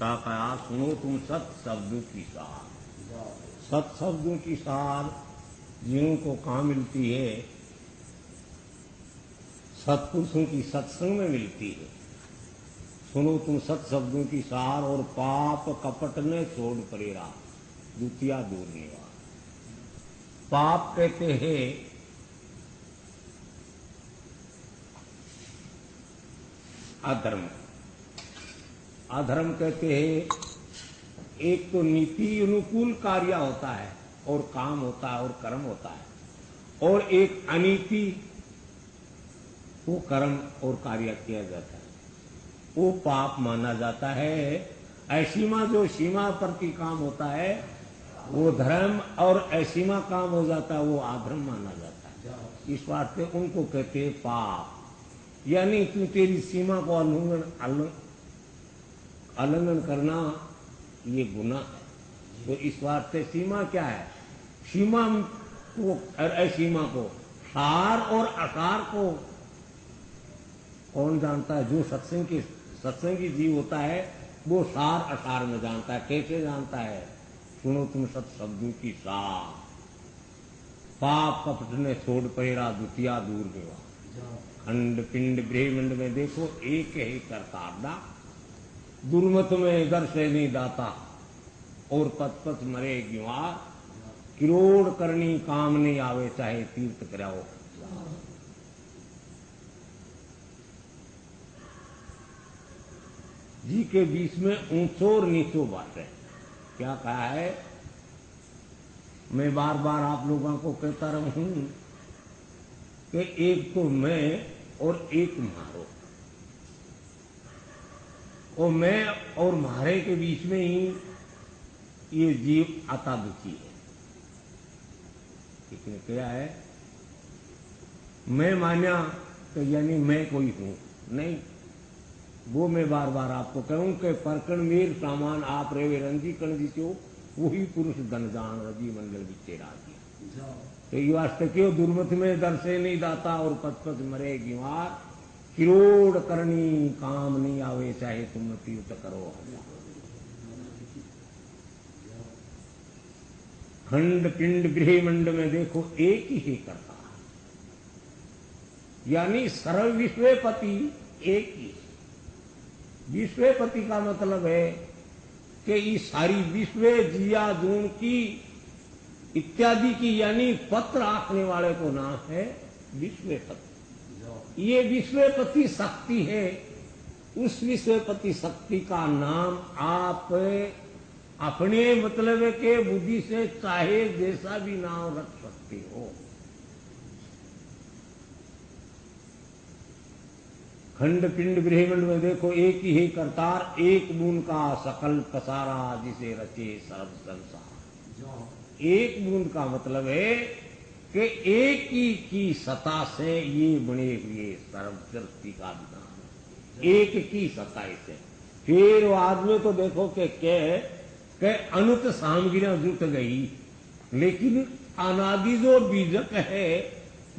छोटा कहा सुनो तुम सत शब्दों की सार। सत शब्दों की सार जीवों को कहाँ मिलती है? सत्पुरुषों की सत्संग में मिलती है। सुनो तुम सत शब्दों की सार और पाप कपट ने छोड़ परेरा द्वितीया दूर निवार। पाप कहते हैं अधर्म। अधर्म कहते हैं एक तो नीति अनुकूल कार्य होता है और काम होता है और कर्म होता है, और एक अनीति वो कर्म और कार्य किया जाता है, वो पाप माना जाता है। असीमा जो सीमा प्रति काम होता है वो धर्म, और असीमा काम हो जाता है वो अधर्म माना जाता है। इस बात से उनको कहते हैं पाप, यानी तू तेरी सीमा को उल्लंघन करना ये गुनाह है। तो इस बात से सीमा क्या है? सीमा को और असीमा को, सार और असार को कौन जानता है? जो सत्संगी जीव होता है वो सार असार में जानता है। कैसे जानता है? सुनो तुम सत शब्दों की सार, पाप कपट ने छोड़ पैरा द्वितीया दूर गवा। खंड पिंड ब्रह्मंड में देखो एक ही करता, दुर्मत में दर्शे नहीं दाता, और पथ पथ मरे गिवार। किरोड़ करनी काम नहीं आवे चाहे तीर्थ कराओ। जी के बीच में ऊंचो और नीचो बात है। क्या कहा है? मैं बार बार आप लोगों को कहता रहूं कि एक तो मैं और एक मारो, और मैं और मारे के बीच में ही ये जीव आता दुखी है। लेकिन क्या है? मैं माना तो यानी मैं कोई हूं नहीं। वो मैं बार बार आपको कहूं कि परकण मीर सामान आप रेवे रंजी कण दीचो, वही पुरुष धन जान रजी मंडल बिचे राजी। तो ये वास्ते क्यों दुर्मत में दर्शे नहीं दाता, और पथ पथ मरे गिवार। किरोड़ करनी काम नहीं आवे चाहे तुम तीर्थ करो। खंड पिंड ब्रह्मंड में देखो एक ही करता, यानी सर्व विश्वपति एक ही। विश्वपति का मतलब है कि ये सारी विश्व जिया दून की इत्यादि की, यानी पत्र रखने वाले को नाम है विश्वपति। ये विश्वपति शक्ति है। उस विश्वपति शक्ति का नाम आप अपने मतलब के बुद्धि से चाहे जैसा भी नाम रख सकते हो। खंड पिंड ब्रह्मंड में देखो एक ही करतार, एक बूंद का सकल पसारा जिसे रचे सर्व संसार। एक बूंद का मतलब है कि एक ही की सत्ता से ये बने हुए सर्व सृष्टि का विधान, एक की सत्ता से। फिर वो आदमी को देखो कि अनुत सामग्रियां जुट गई, लेकिन अनादि जो बीजक है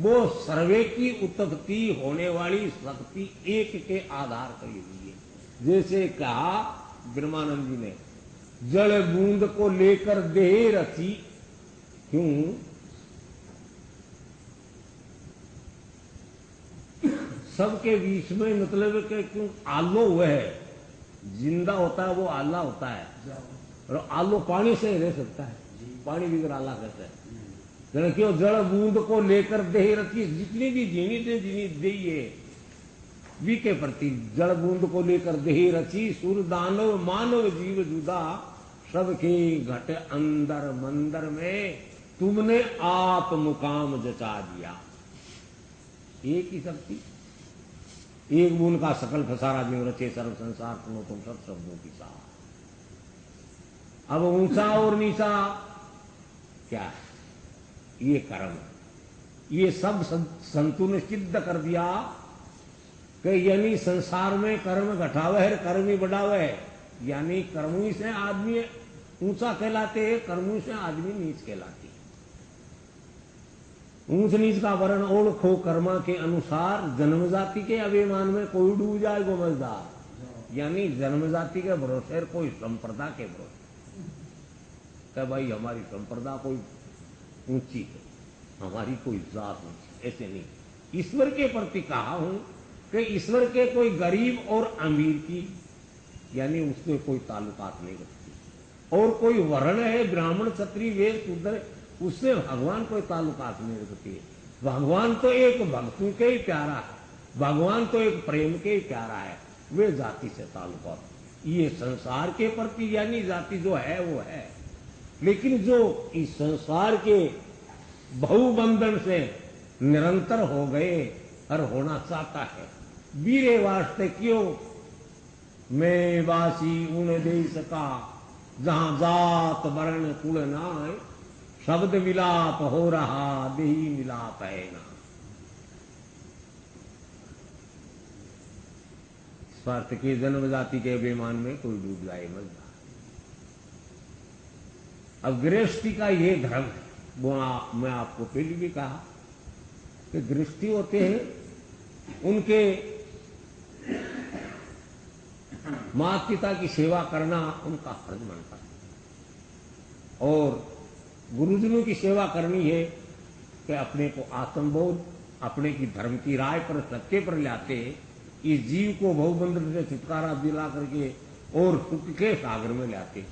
वो सर्वे की उत्पत्ति होने वाली शक्ति एक के आधार करी हुई है। जैसे कहा ब्रह्मानंद जी ने, जल बूंद को लेकर देह रची। क्यों? सबके बीच में मतलब कि क्यों आलो हुआ है, जिंदा होता है वो आला होता है, और आलो पानी से रह सकता है, पानी भी आला कहता है। क्यों? जल बूंद को लेकर देह रखी, जितनी भी जीनी से जीनी देही है वी के प्रति जल बूंद को लेकर देह रची। सुर दानव मानव जीव जुदा, सबके घट अंदर मंदर में तुमने आप मुकाम जचा दिया। एक ही शक्ति, एक बूंद का सकल फसारा जीव रचे सर्व संसार, सुनो तुम सब शब्दों की सार। अब ऊंचा और नीचा क्या है? ये कर्म, ये सब संतों ने सिद्ध कर दिया कि यानी संसार में कर्म घटावे है, कर्म ही बढ़ावे है। यानी कर्मों से आदमी ऊंचा कहलाते हैं, कर्मों से आदमी नीच कहलाते हैं। ऊंच नीच का वर्ण ओळखो कर्मा के अनुसार, जन्म जाति के अभिमान में कोई डूब जाए गो मजदार। यानी जन्म जाति के भरोसे और कोई संप्रदा के भरोसे क्या भाई हमारी संप्रदा कोई ऊंची है, हमारी कोई जात ऊंची, ऐसे नहीं। ईश्वर के प्रति कहा हूं कि ईश्वर के कोई गरीब और अमीर की यानी उससे कोई ताल्लुकात नहीं रखती, और कोई वर्ण है ब्राह्मण क्षत्रिय वेद शूद्र उससे भगवान कोई ताल्लुकात नहीं रखती है। भगवान तो एक भक्तों के ही प्यारा है, भगवान तो एक प्रेम के ही प्यारा है, वे जाति से ताल्लुकात। ये संसार के प्रति यानी जाति जो है वो है, लेकिन जो इस संसार के बहुबंधन से निरंतर हो गए और होना चाहता है, वीरे वास्ते क्यों मैं वासी उन देश का जहां जात वर्ण कुल नाय, शब्द विलाप हो रहा देही मिलाप है ना। स्वार्थ के जन्म जाति के अभिमान में कोई डूब जाए मत। अब गृहस्थी का ये धर्म है, वो मैं आपको पहले भी कहा कि गृहस्थी होते हैं उनके माता पिता की सेवा करना उनका फर्ज बनता है, और गुरुजनों की सेवा करनी है कि अपने को आत्मबोध अपने की धर्म की राय पर सत्य पर लाते, इस जीव को बहुबंधन से छुटकारा दिला करके और सुख के सागर में लाते।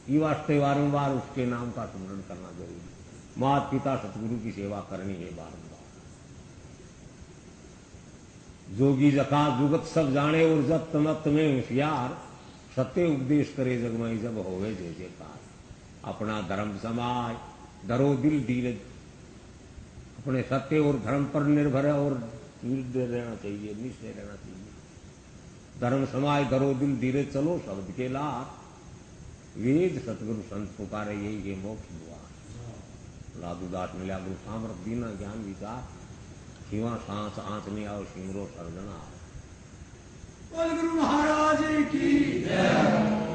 ये वास्ते बारंबार उसके नाम का स्मरण करना जरूरी। माता पिता सतगुरु की सेवा करनी है बारंबार। जोगी जकात जुगत सब जाने और जब तमत में होशियार, सत्य उपदेश करे जगमई जब होवे जय जयकार। अपना धर्म समाज धरो दिल धीरज, अपने सत्य और धर्म पर निर्भर और निर्दय रहना चाहिए, निश्चय रहना चाहिए। धर्म समाज धरो दिल धीरज चलो शब्द के लाभ, वेद सतगुरु संत पुकारे यही ये मोक्ष द्वार। लादूदास मिला गुरु सामर्थ दीना ज्ञान विचार, शिवा सांस आंच में आओ सिमरो सर्जना। गुरु महाराज की जय।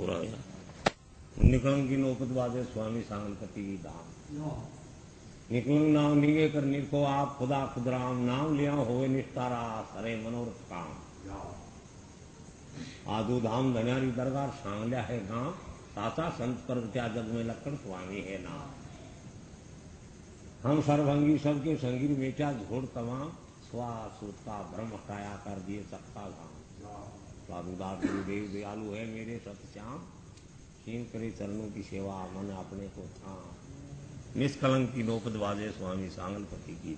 पूरा हो गया। निकलंग की नौपत बाजे स्वामी सांगलपति की धाम। निकलंग नाम निगे कर निरखो आप खुदा खुदराम नाम लिया होवे निस्तारा सरे मनोरथ काम। आदू धाम धन्यारी दरगाह सांगल्या है गांव साचा संत पर त्या जग में लक्कड़ स्वामी है नाम। हम सर्वभंगी सबके संगीर मेटा झोड़ तमाम स्वासूत का भ्रम हटाया कर दिए सकता धाम। साधुदास गुरुदेव दयालु है मेरे सतश्याम सीन करे चरणों की सेवा मन अपने को थाम। निष्कलंक की नौपत बाजे स्वामी सांगलपति की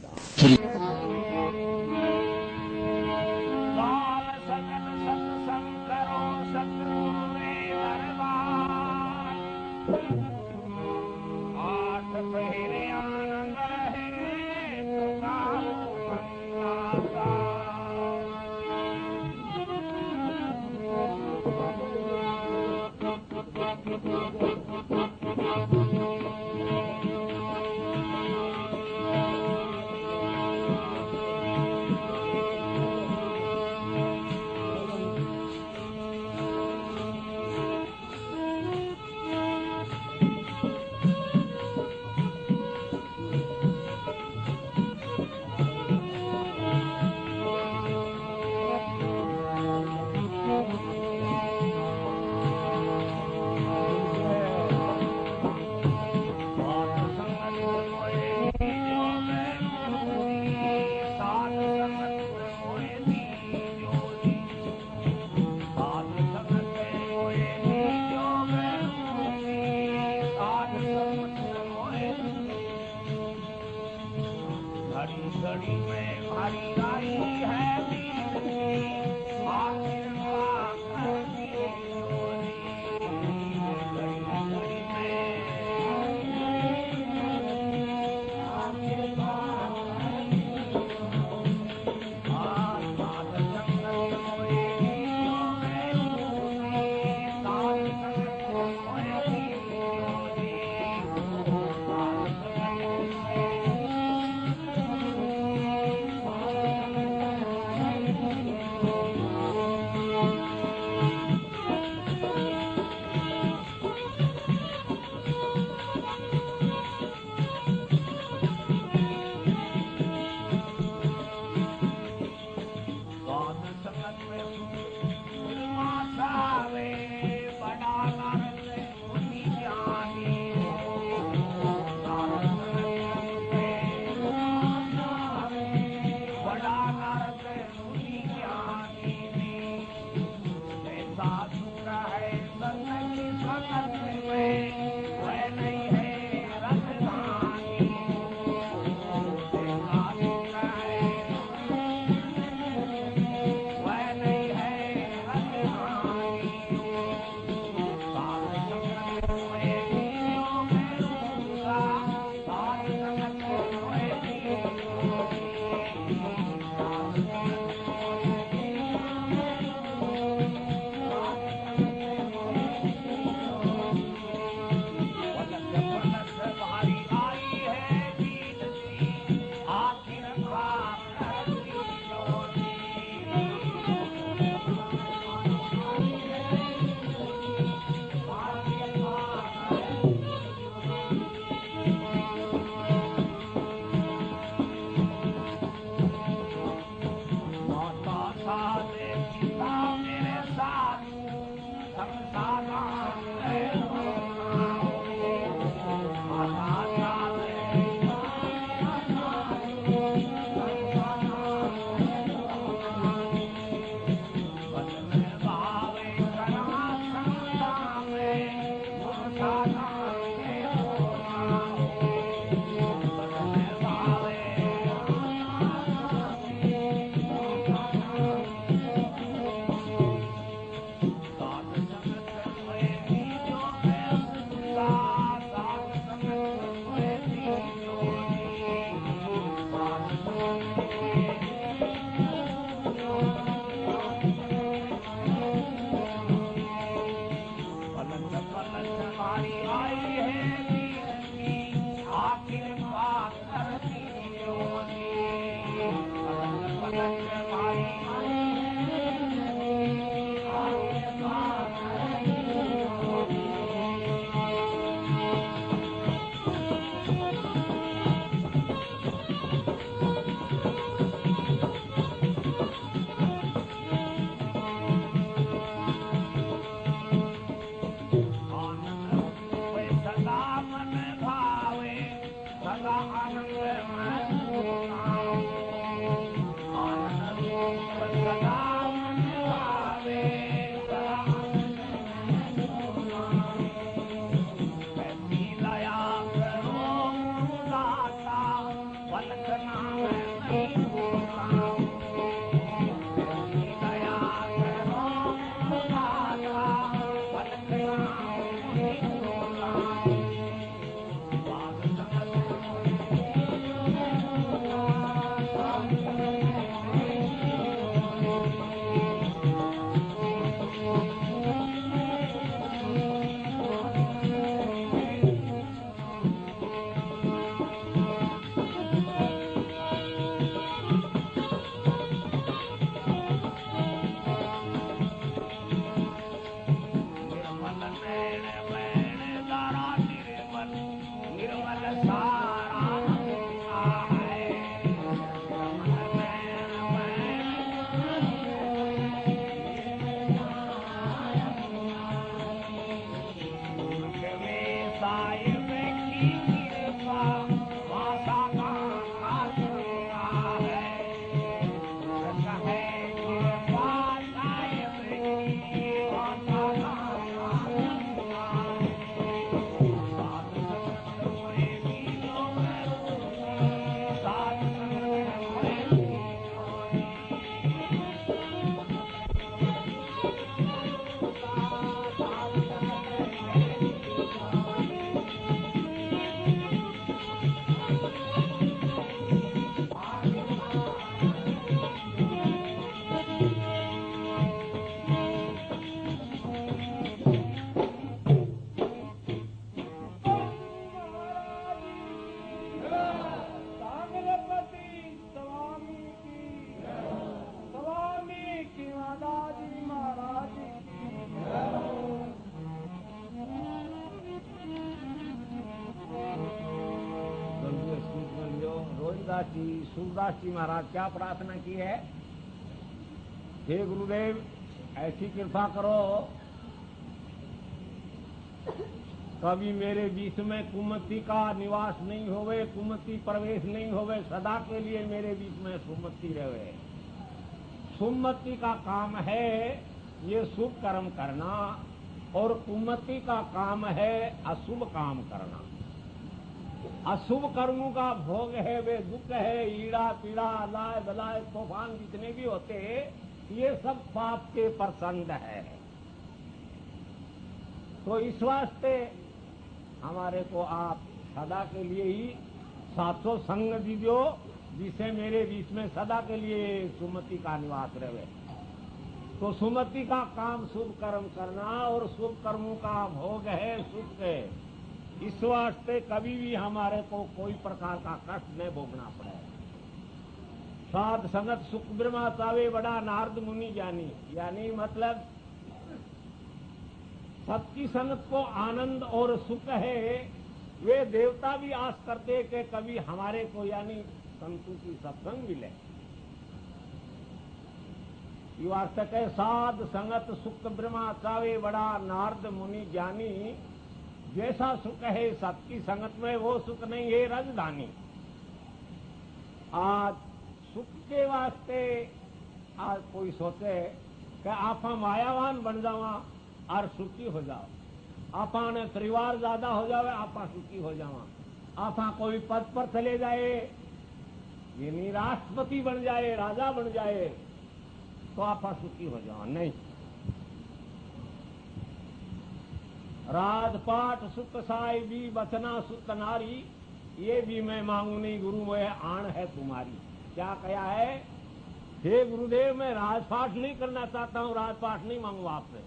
सूरदास जी महाराज क्या प्रार्थना की है? हे गुरुदेव, ऐसी कृपा करो कभी मेरे बीच में कुमति का निवास नहीं होवे, कुमति प्रवेश नहीं होवे, सदा के लिए मेरे बीच में सुमति रहे। सुमति का काम है ये शुभ कर्म करना, और कुमति का काम है अशुभ काम करना। अशुभ कर्मों का भोग है, वे दुख है, ईड़ा पीड़ा लाए बलाए तूफान जितने भी होते ये सब पाप के प्रसंग है। तो इस वास्ते हमारे को आप सदा के लिए ही सातों संग दीजियो, जिसे मेरे बीच में सदा के लिए सुमति का निवास रहे। तो सुमति का काम शुभ कर्म करना, और शुभ कर्मों का भोग है सुख है। इस वास्ते कभी भी हमारे को कोई प्रकार का कष्ट नहीं भोगना पड़े। साध संगत सुख ब्रह्मा चावे बड़ा नारद मुनि ज्ञानी, यानी मतलब सबकी संगत को आनंद और सुख है। वे देवता भी आस करते कि कभी हमारे को यानी संतों की सत्संग मिले। वास्तव है साध संगत सुख ब्रह्मा चावे बड़ा नारद मुनि ज्ञानी। जैसा सुख है सबकी संगत में वो सुख नहीं है राजधानी। आज सुख के वास्ते आज कोई सोचे कि आप मायावान बन जावा और सुखी हो जाओ, आपा ने परिवार ज्यादा हो जावे आपा सुखी हो जावा, आपा कोई पद पर चले जाए, यानी राष्ट्रपति बन जाए, राजा बन जाए, तो आपा सुखी हो जाओ। नहीं, राजपाट सुख साई भी बचना सुत नारी, ये भी मैं मांगू नहीं गुरु मैं आण है तुम्हारी। क्या कहा है? हे गुरुदेव, मैं राजपाट नहीं करना चाहता हूं, राजपाट नहीं मांगू आपसे।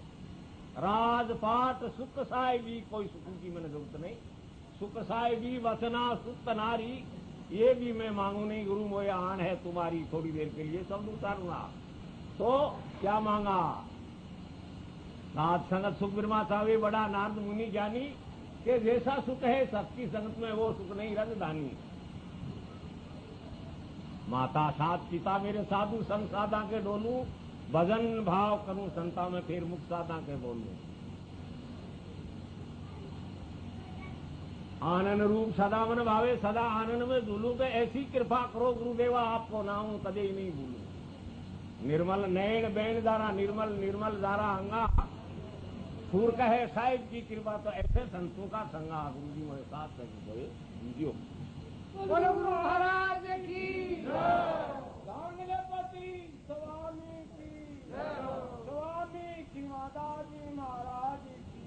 राजपाट सुख साई भी, कोई सुख की मैंने जरूरत नहीं। सुख साई भी वचना सुत नारी, ये भी मैं मांगू नहीं गुरु मोए आन है तुम्हारी। थोड़ी देर के लिए शब्द उतारूंगा। तो क्या मांगा? साध संगत सुख ब्रह्मा चावे बड़ा नारद मुनि ज्ञानी, के जैसा सुख है सबकी संगत में वो सुख नहीं राजधानी। माता साध पिता मेरे साधु संग साधा के डोलू, भजन भाव करूं संता में फिर मुख साधा के बोलूं। आनंद रूप सदा मन भावे, सदा आनंद में झूलू पे ऐसी कृपा करो गुरुदेवा, आपको नाऊं कदे ही नहीं भूलू। निर्मल नैन बैन दारा, निर्मल निर्मल दारा अंगा, सूर कहे साहिब की कृपा, तो ऐसे संतों का संगा गुरु जी मेरे साथ जो बोलो गुरु महाराज की पति स्वामी की, स्वामी की माता जी महाराज की।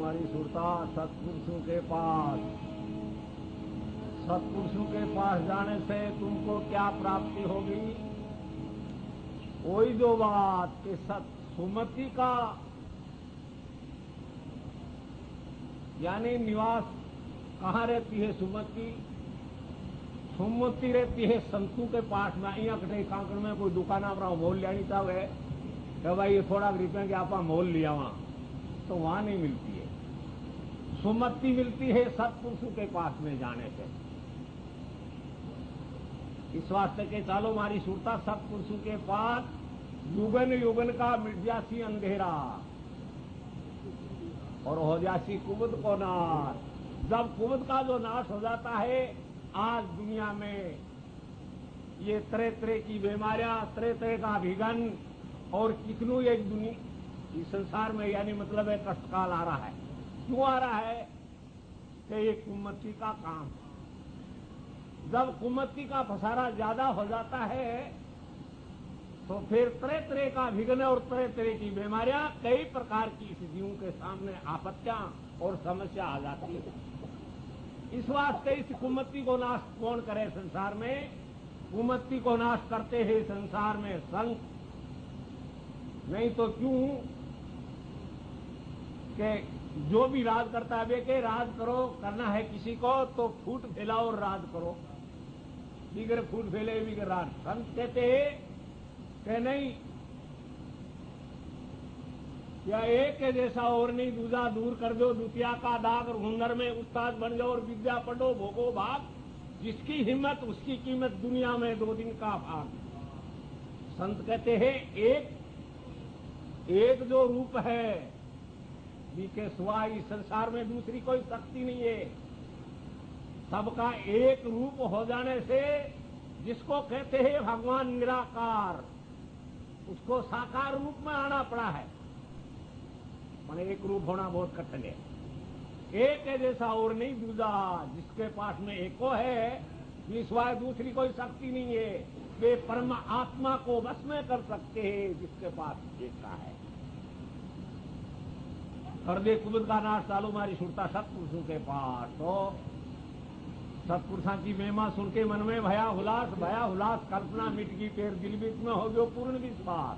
हमारी सुरता सत्पुरुषों के पास। सत्पुरुषों के पास जाने से तुमको क्या प्राप्ति होगी? वही दो बात कि सुमति का यानी निवास कहाँ रहती है सुमति? सुमति रहती है संतू के पास में। अँ कटे कांकड़ में कोई दुकान आप मोल लेनी चाहे कि भाई ये थोड़ा रुपये के आप मोल लिया वहां, तो वहां नहीं मिलती है। सुमति मिलती है सत्पुरुषों के पास में जाने से। इस वास्ते के चालो मारी सुरता सत्पुरुषों के पास युगन युगन का मिट जासी अंधेरा और हो जासी कुबुद को नाश। जब कुबुद का जो नाश हो जाता है, आज दुनिया में ये तरह तरह की बीमारियां, तरह तरह का विघन और कितनों एक दुनिया इस संसार में यानी मतलब है कष्टकाल आ रहा है। क्यों आ रहा है? कि ये कुमति का काम। जब कुमति का पसारा ज्यादा हो जाता है तो फिर तरह तरह का विघ्न और तरह तरह की बीमारियां, कई प्रकार की इस जीवों के सामने आपत्तियां और समस्या आ जाती है। इस वास्ते इस कुमति को नाश कौन करे संसार में? कुमति को नाश करते हैं संसार में संत। नहीं तो क्यों कि जो भी राज करता है, के राज करो, करना है किसी को तो फूट फैलाओ और राज करो, बिगर फूट फैले बिगर राज। संत कहते हैं कि नहीं, या एक के जैसा और नहीं दूजा दूर कर दो, द्वितीया का दाग और हुनर में उस्ताद बन जाओ और विद्या पढ़ो भोगो भाग, जिसकी हिम्मत उसकी कीमत, दुनिया में 2 दिन का भाग। संत कहते हैं एक जो रूप है बीके सिवा इस संसार में दूसरी कोई शक्ति नहीं है। सबका एक रूप हो जाने से जिसको कहते हैं भगवान निराकार, उसको साकार रूप में आना पड़ा है। मैंने एक रूप होना बहुत कठिन है। एक है जैसा और नहीं दूजा, जिसके पास में एको है सिवाय दूसरी कोई शक्ति नहीं है। वे परम आत्मा को वश में कर सकते हैं जिसके पास एक है। कर दे कुबुद का नाश चालू मारी सुरता सत्पुरुषों के पास। तो सत्पुरुषों की महिमा सुन के मन में भया हुलास कल्पना मिट गई, फिर दिल बीच में हो गयो पूर्ण विश्वास।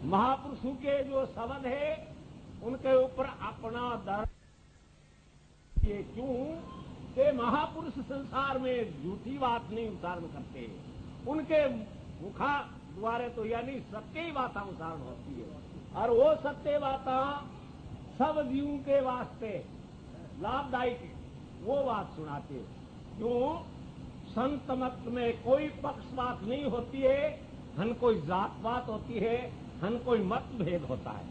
महापुरुषों के जो शब्द है उनके ऊपर अपना दर्द। ये क्यों कि महापुरुष संसार में झूठी बात नहीं उच्चारण करते, उनके मुखा द्वारे तो यानी सत्य ही बात उच्चारण होती है। और वो सत्य बात सब जीवों के वास्ते लाभदायक वो बात सुनाते। क्यों? संत मत में कोई पक्षपात नहीं होती है, हन कोई जात पात होती है, हन कोई मत भेद होता है।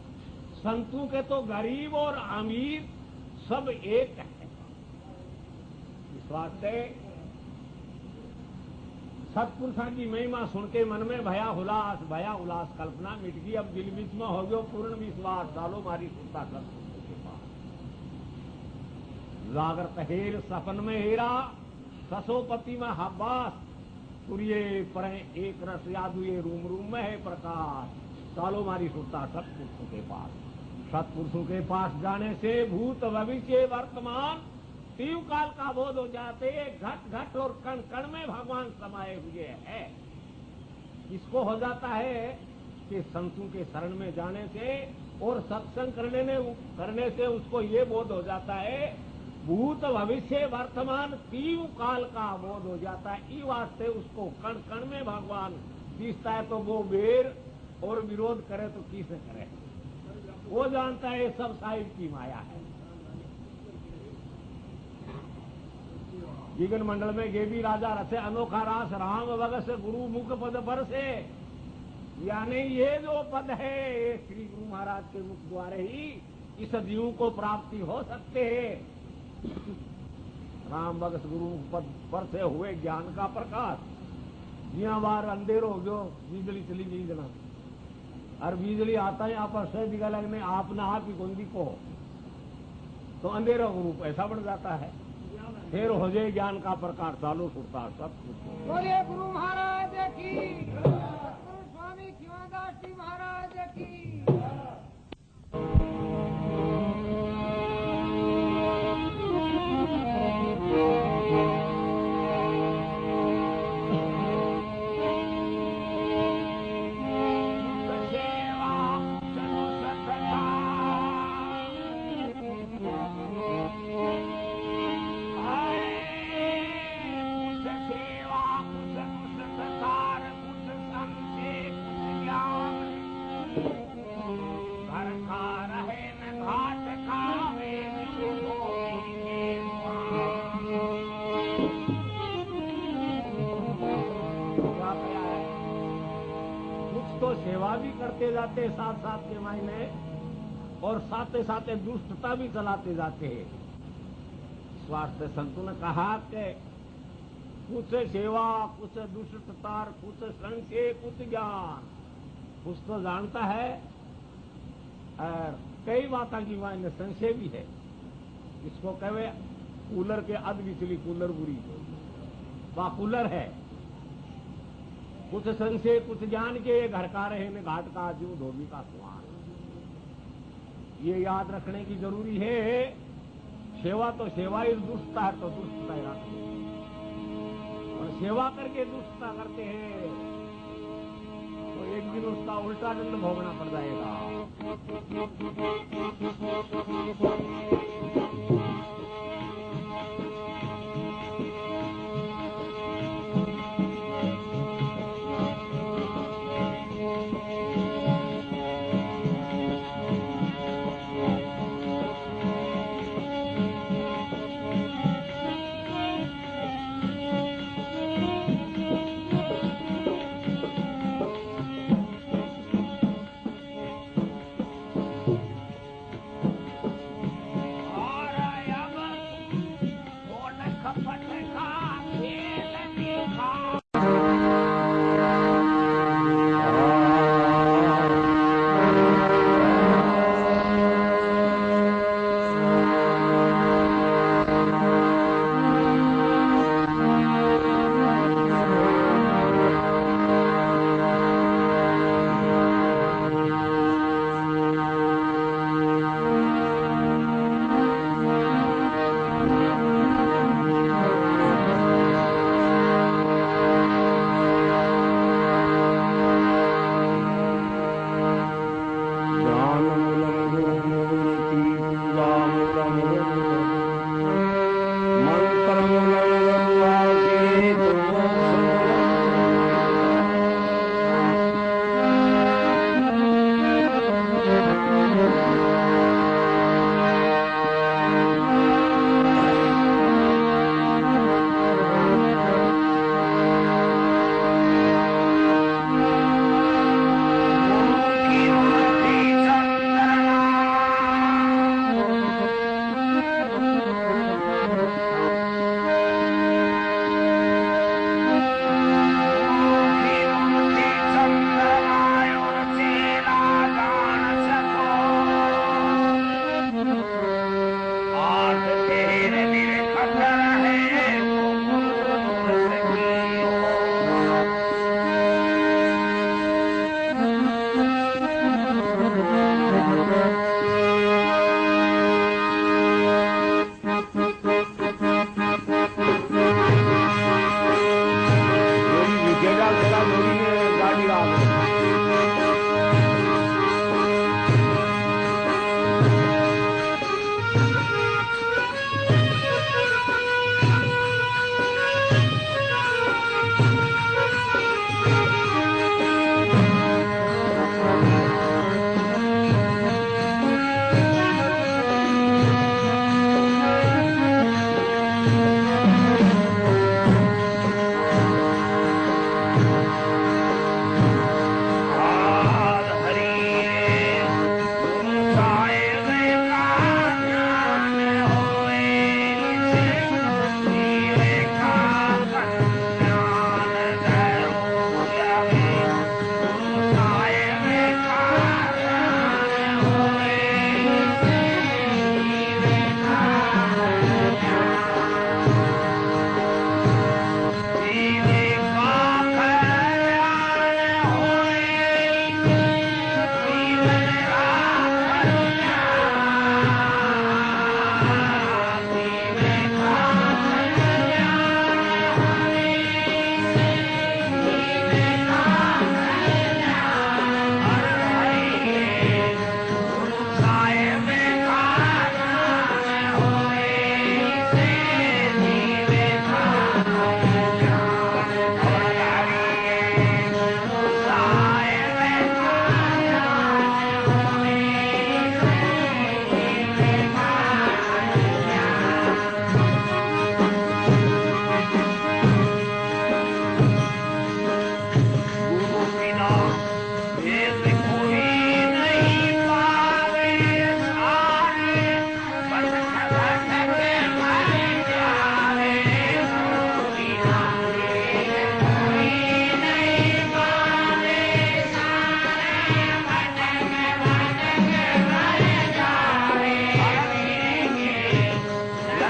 संतों के तो गरीब और अमीर सब एक है। इस वास्ते सत्पुरुषों की महिमा सुन के मन में भया उलास कल्पना मिट गई। अब दिल बीच में हो गयो पूर्ण विश्वास। डालो मारी सुनता सत्पुरुषों के पास। जागृत हेर सपन में हेरा, ससोपति में हब्बास, सूर्य पर एक रस यादु ये रूम रूम में है प्रकाश। डालो मारी सुनता सत्पुरुषों के पास। सत्पुरुषों के पास जाने से भूत भविष्य वर्तमान तीव्र काल का बोध हो जाते। घट घट और कण कण में भगवान समाये हुए हैं। इसको हो जाता है कि संतों के शरण में जाने से और सत्संग करने से उसको ये बोध हो जाता है, भूत भविष्य वर्तमान तीव्र काल का बोध हो जाता है। इस वास्ते उसको कण कण में भगवान दिखता है। तो वो बेर और विरोध करे तो किसे करे? वो जानता है सब साहिब की माया है। जीवन मंडल में गेबी राजा रसे अनोखा रास, राम वगस गुरु मुख पद पर से। यानी ये जो पद है ये श्री गुरु महाराज के मुख द्वारे ही इस जीव को प्राप्ति हो सकते है। राम बगस गुरु मुख पद पर से हुए ज्ञान का प्रकाश। जिया बार अंधेरो हो गयो, बिजली चली गई जना, और बिजली आता है आप से दिखा लगने आप ना आप ही गोंदी को, तो अंधेरा रूप ऐसा बन जाता है। फिर हो जाए ज्ञान का प्रकार चालू छुटता सब कुछ। बोलिए गुरु महाराज की, गुरु स्वामी खिमादास जी महाराज की। क्या किया है? कुछ तो सेवा भी करते जाते साथ साथ के मायने, और साथ साथ दुष्टता भी चलाते जाते हैं। स्वास्थ्य संतों ने कहा कि कुछ सेवा, कुछ दुष्टता, कुछ संशय, कुछ ज्ञान। कुछ तो जानता है और कई बातों की मायने संशय भी है। इसको कहे कूलर के अध बिचली कूलर बुरी, वह कूलर है। कुछ संशय कुछ ज्ञान के घर का रहे ने घाट का जीव धोबी का स्वान। ये याद रखने की जरूरी है। सेवा तो सेवा ही, दुष्टता है तो दुष्टता ही रखनी, और सेवा करके दुष्टता करते हैं तो एक दिन उसका उल्टा दंड भोगना पड़ जाएगा।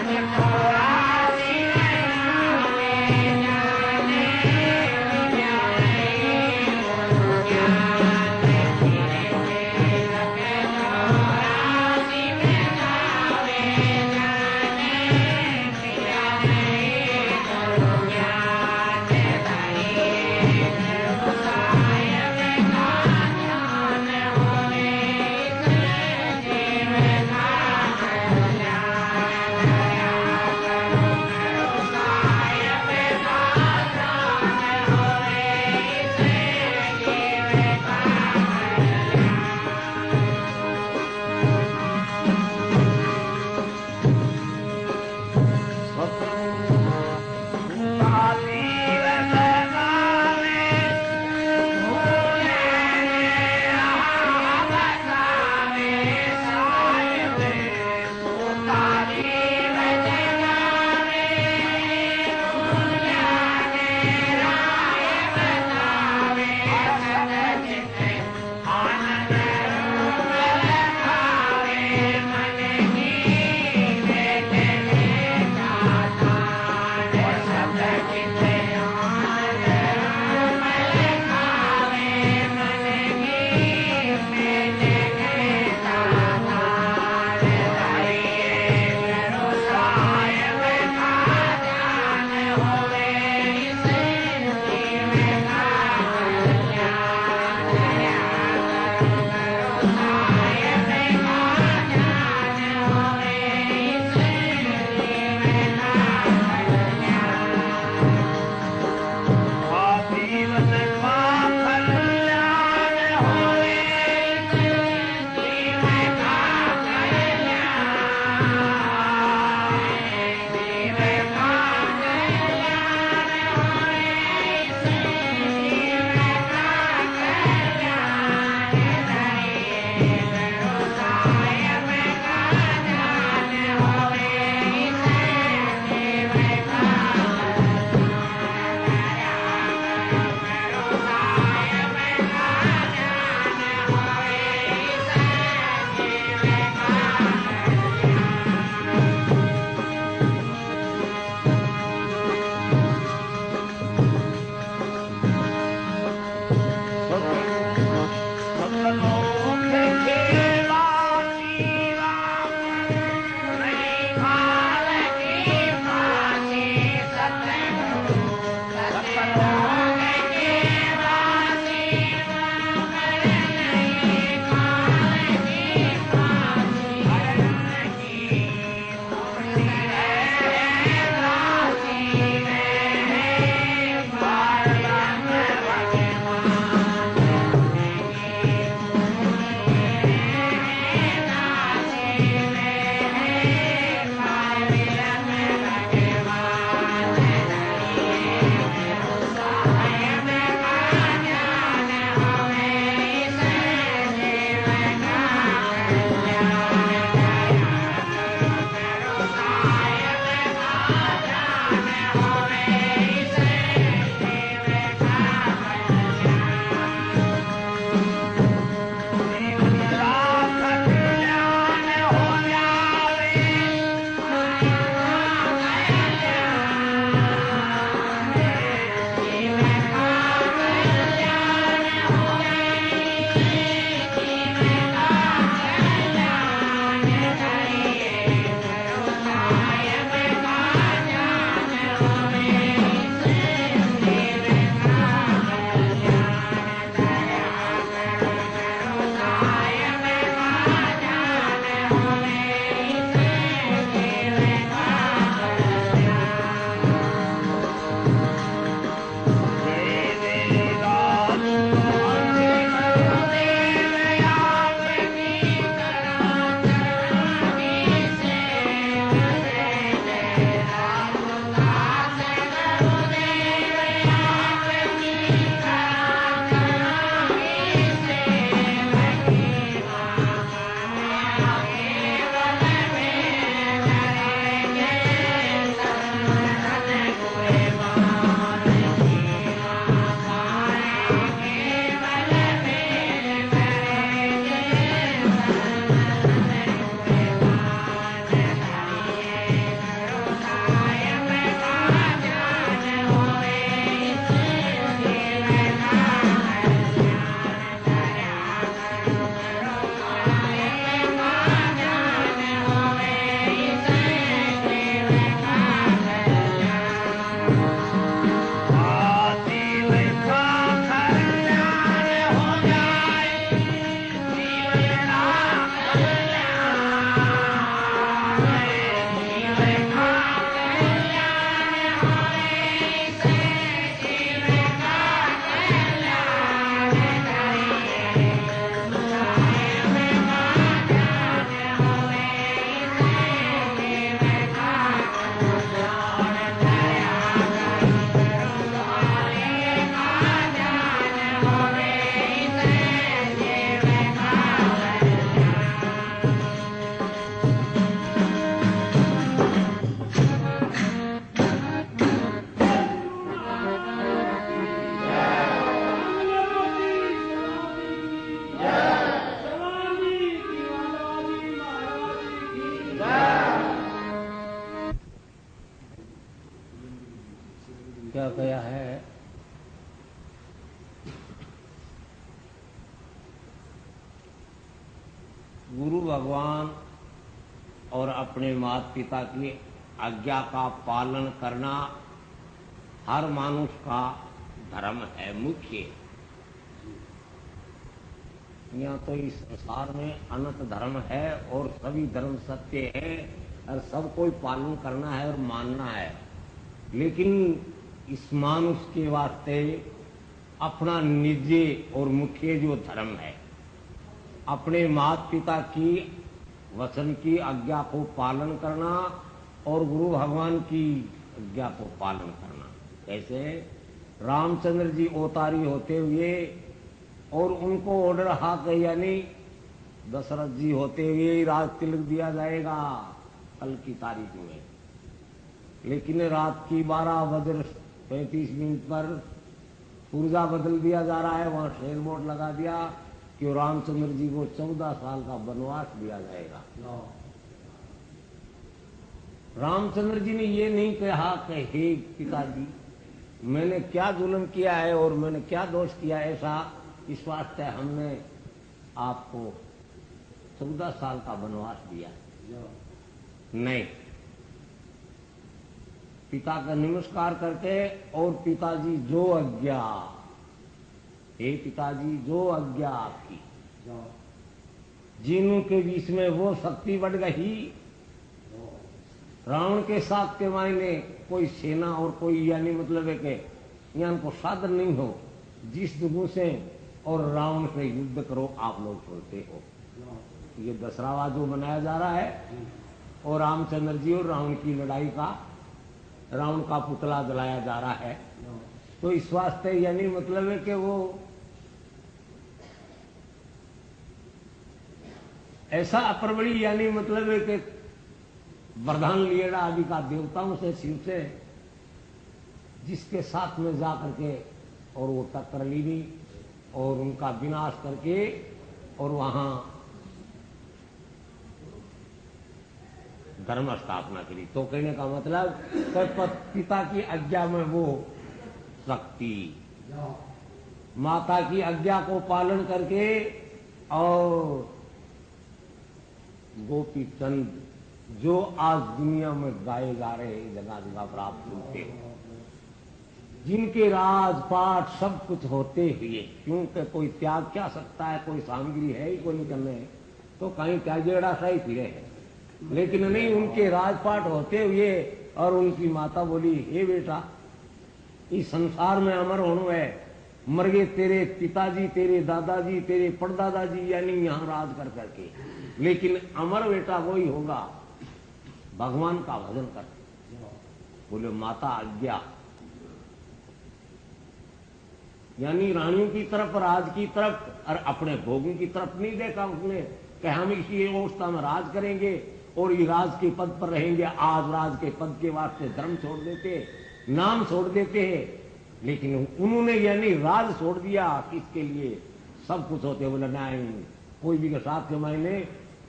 Yeah. क्या कहा है? गुरु भगवान और अपने माता पिता की आज्ञा का पालन करना हर मनुष्य का धर्म है मुख्य। यहाँ तो इस संसार में अनंत धर्म है और सभी धर्म सत्य है और सब कोई पालन करना है और मानना है, लेकिन इस मनुष्य के वास्ते अपना निजी और मुख्य जो धर्म है, अपने माता पिता की वचन की आज्ञा को पालन करना और गुरु भगवान की आज्ञा को पालन करना। कैसे? रामचंद्र जी अवतारी होते हुए और उनको ऑर्डर हाथ यानी दशरथ जी होते हुए राज तिलक दिया जाएगा कल की तारीख में, लेकिन रात की 12:35 पर पुर्जा बदल दिया जा रहा है। वहां शेर बोर्ड लगा दिया कि रामचंद्र जी को 14 साल का वनवास दिया जाएगा। रामचंद्र जी ने ये नहीं कहा कि हे पिताजी मैंने क्या जुल्म किया है और मैंने क्या दोष किया ऐसा, इस वास्ते हमने आपको 14 साल का वनवास दिया। नहीं, पिता का नमस्कार करके और पिताजी जो आज्ञा, हे पिताजी जो आज्ञा आपकी, जीनों के बीच में वो शक्ति बढ़ गई। रावण के साथ के मायने कोई सेना और कोई यानी मतलब है कि यहाँ को साधन नहीं हो, जिस दुगु से और रावण से युद्ध करो आप लोग छोड़ते हो। ये दशहरा जो मनाया जा रहा है और रामचंद्र जी और रावण की लड़ाई का, रावण का पुतला जलाया जा रहा है, तो इस वास्ते यानी मतलब है कि वो ऐसा अपरबड़ी यानी मतलब है कि वरदान लिएड़ा आदि का देवताओं से, शिव से, जिसके साथ में जा करके और वो टक्कर ली और उनका विनाश करके और वहां धर्म स्थापना करी। तो कहने का मतलब पिता की आज्ञा में वो शक्ति, माता की आज्ञा को पालन करके और गोपी चंद जो आज दुनिया में गाए जा रहे हैं, जगह जगह पर आप सुनते हो, जिनके राजपाट सब कुछ होते हुए, क्योंकि कोई त्याग क्या सकता है, कोई सामग्री है ही कोई करने, तो कहीं त्यागेड़ा सा ही फिरे है, लेकिन नहीं, उनके राजपाट होते हुए और उनकी माता बोली हे बेटा इस संसार में अमर होना है, मर गए तेरे पिताजी, तेरे दादाजी, तेरे परदादाजी यानी यहां राज कर करके, लेकिन अमर बेटा वही होगा भगवान का भजन कर। बोले माता आज्ञा, यानी रानियों की तरफ, राज की तरफ और अपने भोगों की तरफ नहीं देखा उसने कि हम इसी अवस्था में राज करेंगे और ये राज के पद पर रहेंगे। आज राज के पद के वास्ते धर्म छोड़ देते, नाम छोड़ देते हैं, लेकिन उन्होंने यानी राज छोड़ दिया किसके लिए? सब कुछ होते। बोले नहीं, कोई भी के साथ के मायने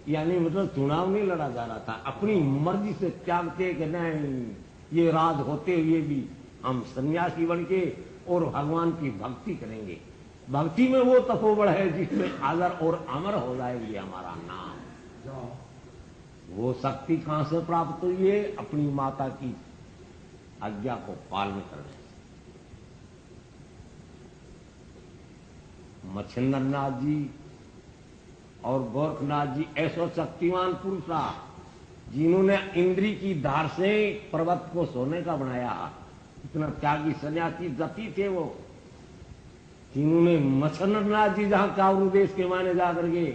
यानी मतलब चुनाव नहीं लड़ा जा रहा था, अपनी मर्जी से त्यागते कि नहीं ये राज होते हुए भी हम सन्यासी बन के और भगवान की भक्ति करेंगे। भक्ति में वो तपोबल है जिसमें आदर और अमर हो जाएगी हमारा नाम। वो शक्ति कहां से प्राप्त हुई है? अपनी माता की आज्ञा को पालन करने से। मच्छिंद्रनाथ जी और गोरखनाथ जी ऐसे शक्तिमान पुरुष जिन्होंने इंद्री की धार से पर्वत को सोने का बनाया, इतना त्यागी सन्यासी जति थे वो। जिन्होंने मच्छिंद्रनाथ जी जहां कावरू देश के माने जाकर के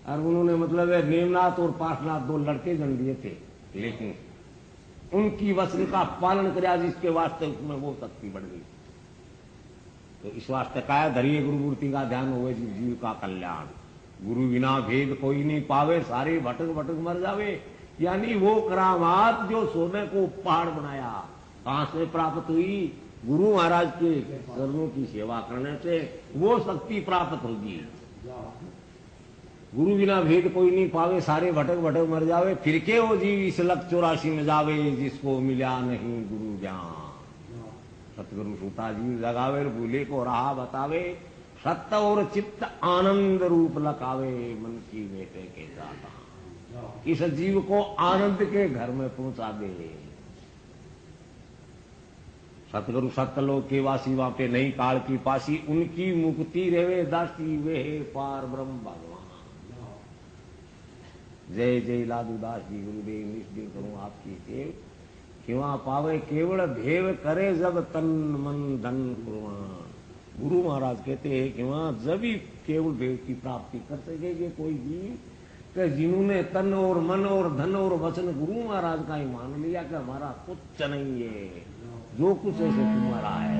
और उन्होंने मतलब है नेमनाथ और पार्शनाथ दो लड़के जन दिए थे, लेकिन उनकी वचन का पालन किया जिसके वास्ते उसमें वो शक्ति बढ़ गई। तो इस वास्ते काया धरिए गुरु मूर्ति का ध्यान हुए जीव का कल्याण। गुरु बिना भेद कोई नहीं पावे, सारे भटक भटक मर जावे। यानी वो करामात जो सोने को पहाड़ बनाया कहां से प्राप्त हुई? गुरु महाराज के चरणों की सेवा करने से वो शक्ति प्राप्त होगी। गुरु बिना भेद कोई नहीं पावे, सारे भटक भटक मर जावे, फिर के वो जीव इस लक 84 में जावे जिसको मिला नहीं गुरु ज्ञान। सतगुरु सूता जी जगावे भूले को राह बतावे, सत्य और चित्त आनंद रूप लकावे, मन की बेटे के दाता इस जीव को आनंद के घर में पहुंचा दे। सतगुरु सत्यलोक के वासी वापे नहीं काल की पासी, उनकी मुक्ति रेवे दासी वे पार ब्रह्म भगवान। जय जय लादूदास जी गुरुदेव निष्दिन करूं आपकी सेव, क्यों पावे केवल भेव करे जब तन मन धन कुर्बान। गुरु महाराज कहते हैं कि वहां जब ही केवल भेव की प्राप्ति कर सकेंगे कोई जीव कि जिन्होंने तन और मन और धन और वचन गुरु महाराज का ही मान लिया कि हमारा कुछ नहीं है, जो कुछ है सो तुम्हारा है।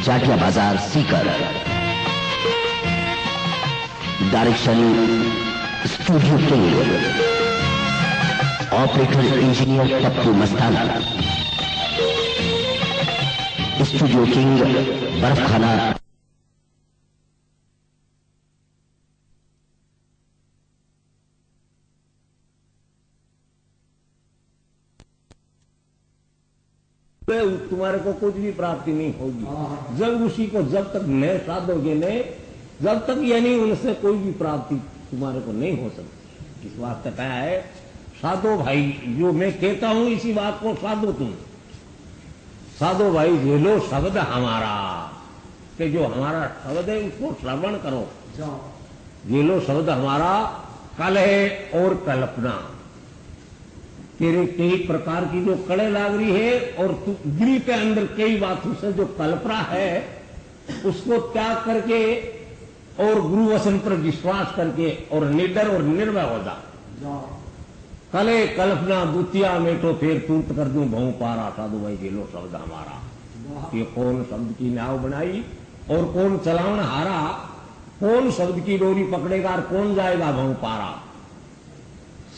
Jatiya Bazar Sikar. Direction studio king. Operator engineer Pappu Mastana. Studio king Barfkhana. तुम्हारे को कुछ भी प्राप्ति नहीं होगी जब उसी को जब तक न साधोगे ने जब तक यानी उनसे कोई भी प्राप्ति तुम्हारे को नहीं हो सकती। इस वास्ते कहा है साधो भाई, जो मैं कहता हूं इसी बात को साधो तुम। साधो भाई झेलो शब्द हमारा, कि जो हमारा शब्द है उसको श्रवण करो। झेलो शब्द हमारा कलह और कल्पना। तेरे कई प्रकार की जो कड़े लाग रही है और तू दिल के अंदर कई बातों से जो कल्पना है उसको त्याग करके और गुरु वचन पर विश्वास करके और निडर और निर्भय हो जा। कले कल्पना द्वितीया में तो फिर तूर्त कर दूं भऊ पारा। साधु भाई झेलो शब्द हमारा। ये कौन शब्द की नाव बनाई और कौन चलावन हारा। कौन शब्द की डोरी पकड़ेगा और कौन जाएगा भऊ पारा।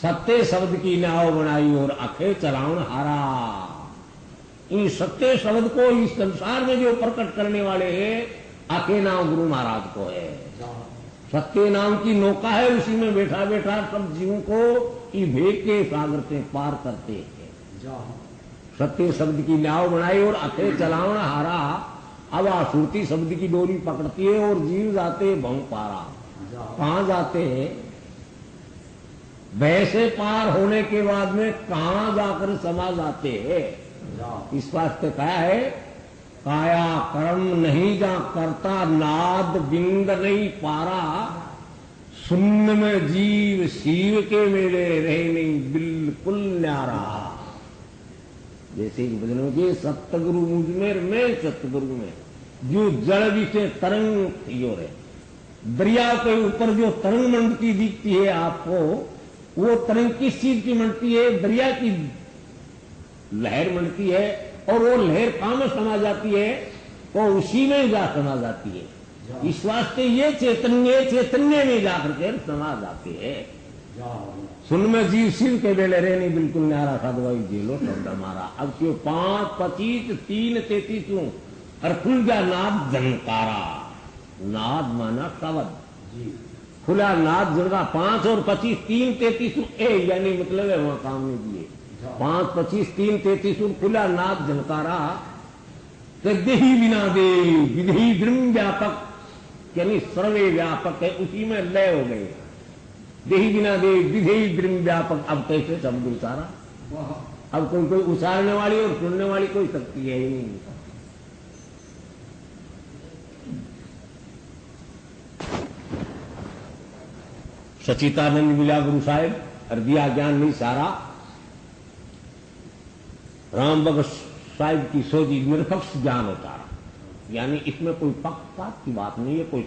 सत्य शब्द की नाव बनाई और अखे चलावन हारा। इन सत्य शब्द को इस संसार में जो प्रकट करने वाले हैं अखे नाम गुरु महाराज को है। सत्य नाम की नौका है, उसी में बैठा बैठा सब जीवों को भेग के सागर से पार करते हैं। सत्य शब्द की नाव बनाई और अखे चलावन हारा। अब आसुरती शब्द की डोरी पकड़ती है और जीव जाते भऊ पारा। कहां जाते हैं? वैसे पार होने के बाद में कहां जाकर समा जाते हैं। इस वास्ते कहा है काया कर्म नहीं जा करता नाद बिंद नहीं पारा। शून्य में जीव शिव के मेले रहे नहीं बिल्कुल न्यारा। जैसे कि भजन में सतगुरु मुझ में मैं सतगुरु में जो जड़ विषय तरंग थियो है। दरिया के ऊपर जो तरंग मंडती दिखती है आपको, वो तरंग किस चीज की मंडती है? दरिया की लहर मंडती है और वो लहर कहां में समा जाती है? वो उसी में जा समा जाती है। इस वास्ते ये चैतन्य में जाकर के समा जाते हैं। सुन में जीव शिव के बेले रे नहीं बिल्कुल न्यारा। साधु भाई झेलो शब्द हमारा। अब क्यों 5, 25, 3, 33 और खुल जा नाद झनकारा। नाद माना शब्द, खुला नाद जगह 5 और 25, 3, 33 यानी मतलब है वहां काम में दिए 5, 25, 3, 33 खुला नाद झनकारा। देही बिना दे विधि ब्रह्म व्यापक यानी सर्वे व्यापक है, उसी में लय हो गए। देही बिना दे विधि ब्रह्म व्यापक। अब कैसे शब्द उचारा? अब कोई उचारने वाली और सुनने वाली कोई शक्ति है ही नहीं। सचितानंद मिला गुरु साहेब और दिया ज्ञान नहीं सारा। राम भगत साहिब की सोची निरपक्ष ज्ञान उतारा। यानी इसमें कोई पक्षपात की बात नहीं है, कोई